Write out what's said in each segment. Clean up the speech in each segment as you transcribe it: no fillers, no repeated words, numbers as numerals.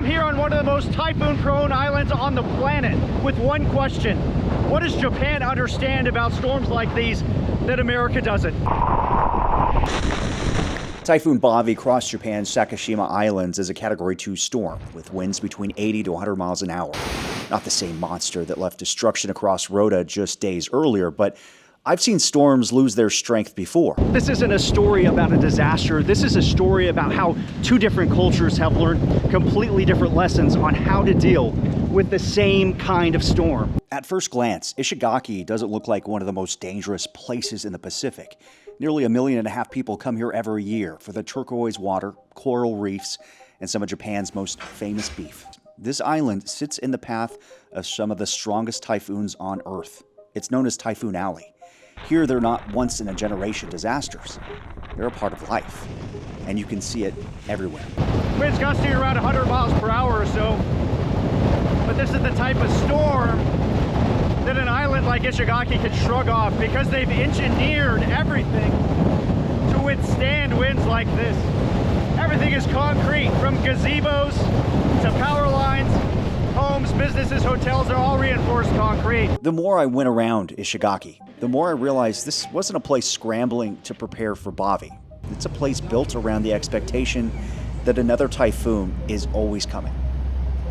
I'm here on one of the most typhoon-prone islands on the planet with one question. What does Japan understand about storms like these that America doesn't? Typhoon Bavi crossed Japan's Sakishima Islands as a Category 2 storm, with winds between 80 to 100 miles an hour. Not the same monster that left destruction across Rota just days earlier, but I've seen storms lose their strength before. This isn't a story about a disaster. This is a story about how two different cultures have learned completely different lessons on how to deal with the same kind of storm. At first glance, Ishigaki doesn't look like one of the most dangerous places in the Pacific. Nearly 1.5 million people come here every year for the turquoise water, coral reefs, and some of Japan's most famous beef. This island sits in the path of some of the strongest typhoons on Earth. It's known as Typhoon Alley. Here, they're not once-in-a-generation disasters. They're a part of life, and you can see it everywhere. Winds gusting around 100 miles per hour or so, but this is the type of storm that an island like Ishigaki can shrug off because they've engineered everything to withstand winds like this. Everything is concrete, from gazebos to power lines. Homes, businesses, hotels are all reinforced concrete. The more I went around Ishigaki, the more I realized this wasn't a place scrambling to prepare for Bavi. It's a place built around the expectation that another typhoon is always coming.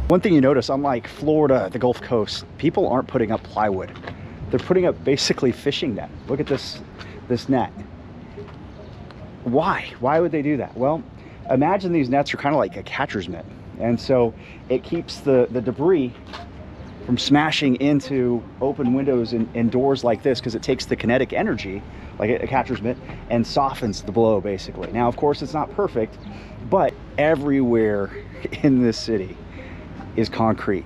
One thing you notice, unlike Florida, the Gulf Coast, people aren't putting up plywood. They're putting up basically fishing net. Look at this net. Why? Why would they do that? Well, imagine these nets are kind of like a catcher's mitt. And so it keeps the debris from smashing into open windows and doors like this, because it takes the kinetic energy, like a catcher's mitt, and softens the blow, basically. Now, of course, it's not perfect, but everywhere in this city is concrete.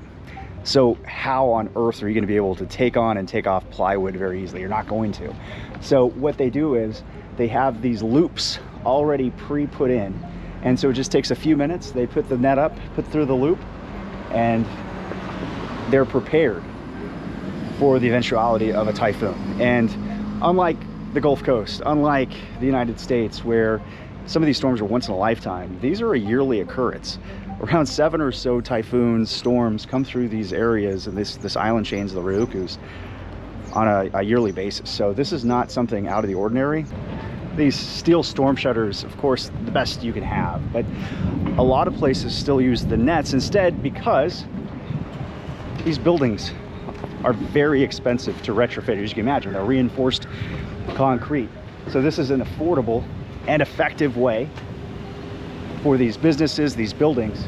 So how on earth are you going to be able to take on and take off plywood very easily? You're not going to. So what they do is they have these loops already pre-put in. And so it just takes a few minutes. They put the net up, put through the loop, and they're prepared for the eventuality of a typhoon. And unlike the Gulf Coast, unlike the United States, where some of these storms are once in a lifetime, these are a yearly occurrence. Around 7 or so typhoons, storms come through these areas and this island chains, the Ryukyus, on a yearly basis. So this is not something out of the ordinary. These steel storm shutters, of course, the best you can have, but a lot of places still use the nets instead because these buildings are very expensive to retrofit. As you can imagine, they're reinforced concrete. So this is an affordable and effective way for these businesses, these buildings,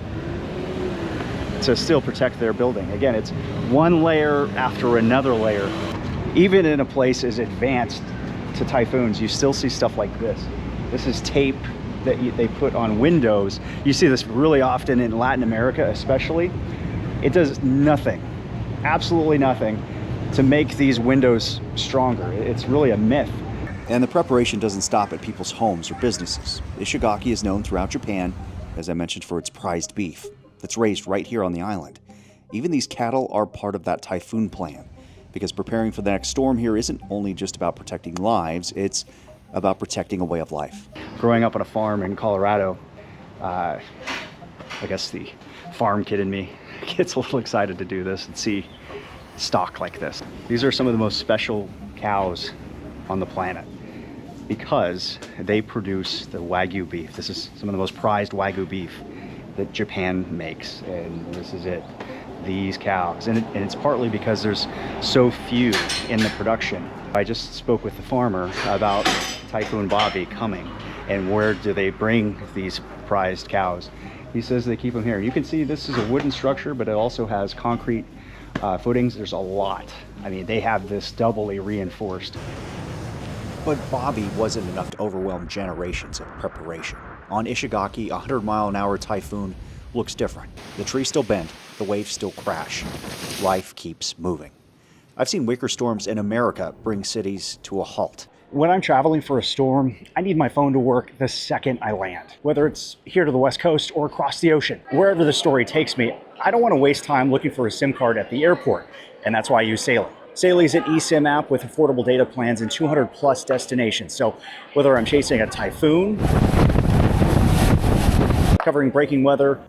to still protect their building. Again, it's one layer after another layer. Even in a place as advanced to typhoons, you still see stuff like this. This is tape that they put on windows. You see this really often in Latin America, especially. It does nothing, absolutely nothing, to make these windows stronger. It's really a myth. And the preparation doesn't stop at people's homes or businesses. Ishigaki is known throughout Japan, as I mentioned, for its prized beef that's raised right here on the island. Even these cattle are part of that typhoon plan, because preparing for the next storm here isn't only just about protecting lives, it's about protecting a way of life. Growing up on a farm in Colorado, I guess the farm kid in me gets a little excited to do this and see stock like this. These are some of the most special cows on the planet because they produce the wagyu beef. This is some of the most prized wagyu beef that Japan makes, and this is it. These cows, and it's partly because there's so few in the production. I just spoke with the farmer about Typhoon Bavi coming and where do they bring these prized cows. He says they keep them here. You can see this is a wooden structure, but it also has concrete footings. There's a lot. I mean, they have this doubly reinforced. But Bavi wasn't enough to overwhelm generations of preparation. On Ishigaki, a 100-mile-an-hour typhoon looks different. The trees still bend, the waves still crash. Life keeps moving. I've seen weaker storms in America bring cities to a halt. When I'm traveling for a storm, I need my phone to work the second I land. Whether it's here to the West Coast or across the ocean, wherever the story takes me, I don't want to waste time looking for a SIM card at the airport, and that's why I use Saily. Saily is an eSIM app with affordable data plans in 200 plus destinations. So whether I'm chasing a typhoon, covering breaking weather,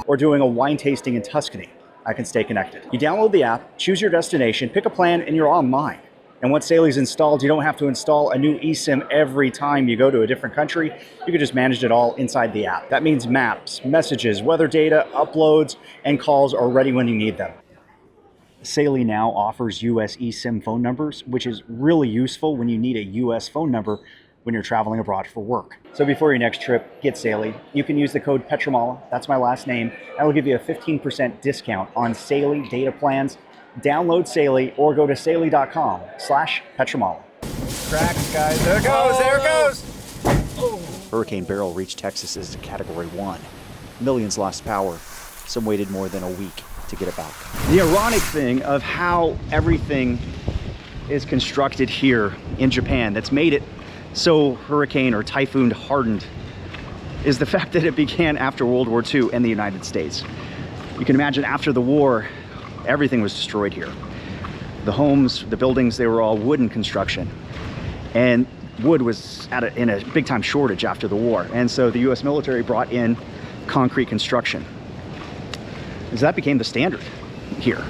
or doing a wine tasting in Tuscany, I can stay connected. You download the app, choose your destination, pick a plan, and you're online. And once Saely's installed, you don't have to install a new eSIM every time you go to a different country. You can just manage it all inside the app. That means maps, messages, weather data, uploads, and calls are ready when you need them. Saely now offers US eSIM phone numbers, which is really useful when you need a US phone number when you're traveling abroad for work. So before your next trip, get Saely. You can use the code Petramala, that's my last name. That will give you a 15% discount on Saely data plans. Download Saely or go to saely.com/Petramala. Cracks, guys. There it goes, there it goes. Hurricane Beryl reached Texas as a Category 1. Millions lost power. Some waited more than a week to get it back. The ironic thing of how everything is constructed here in Japan that's made it so hurricane or typhoon hardened is the fact that it began after World War II in the United States. You can imagine after the war, everything was destroyed here. The homes, the buildings, they were all wooden construction. And wood was in a big time shortage after the war. And so the US military brought in concrete construction. And so that became the standard here.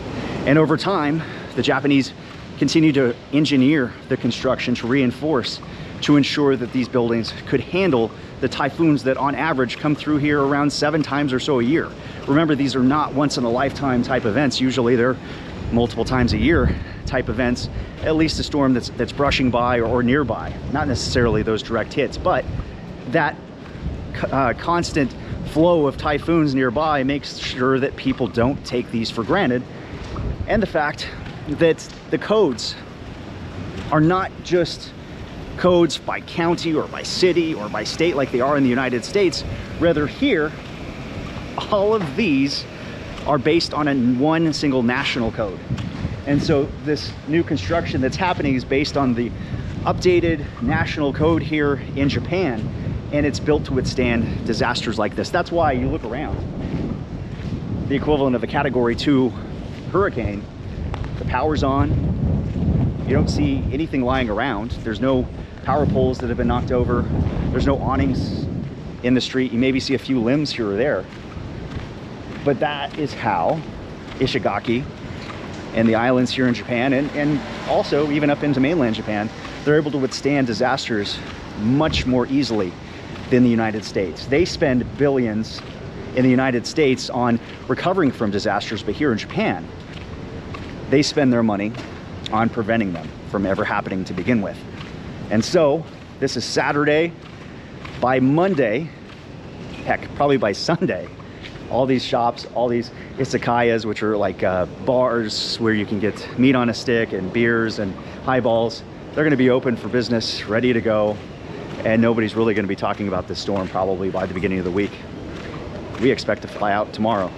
And over time, the Japanese continued to engineer the construction to reinforce, to ensure that these buildings could handle the typhoons that on average come through here around 7 times or so a year. Remember, these are not once in a lifetime type events. Usually they're multiple times a year type events, at least a storm that's brushing by or nearby. Not necessarily those direct hits, but that constant flow of typhoons nearby makes sure that people don't take these for granted. And the fact that the codes are not just codes by county or by city or by state like they are in the United States. Rather here, all of these are based on one single national code. And so this new construction that's happening is based on the updated national code here in Japan, and it's built to withstand disasters like this. That's why you look around, the equivalent of a Category 2 hurricane, the power's on, you don't see anything lying around. There's no power poles that have been knocked over. There's no awnings in the street. You maybe see a few limbs here or there. But that is how Ishigaki and the islands here in Japan, and also even up into mainland Japan, they're able to withstand disasters much more easily than the United States. They spend billions in the United States on recovering from disasters, but here in Japan, they spend their money on preventing them from ever happening to begin with. And so this is Saturday. By Monday, heck, probably by Sunday, all these shops, all these izakayas, which are like bars where you can get meat on a stick and beers and highballs, they're going to be open for business, ready to go. And nobody's really going to be talking about this storm probably by the beginning of the week. We expect to fly out tomorrow.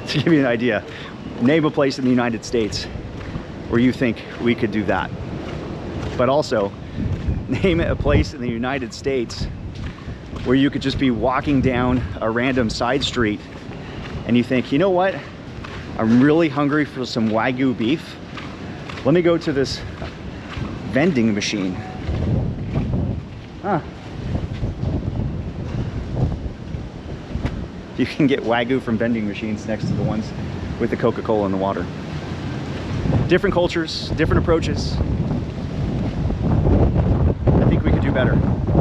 To give you an idea, name a place in the United States where you think we could do that. But also, name a place in the United States where you could just be walking down a random side street and you think, you know what? I'm really hungry for some wagyu beef. Let me go to this vending machine. Huh. You can get wagyu from vending machines next to the ones with the Coca-Cola in the water. Different cultures, different approaches. I think we could do better.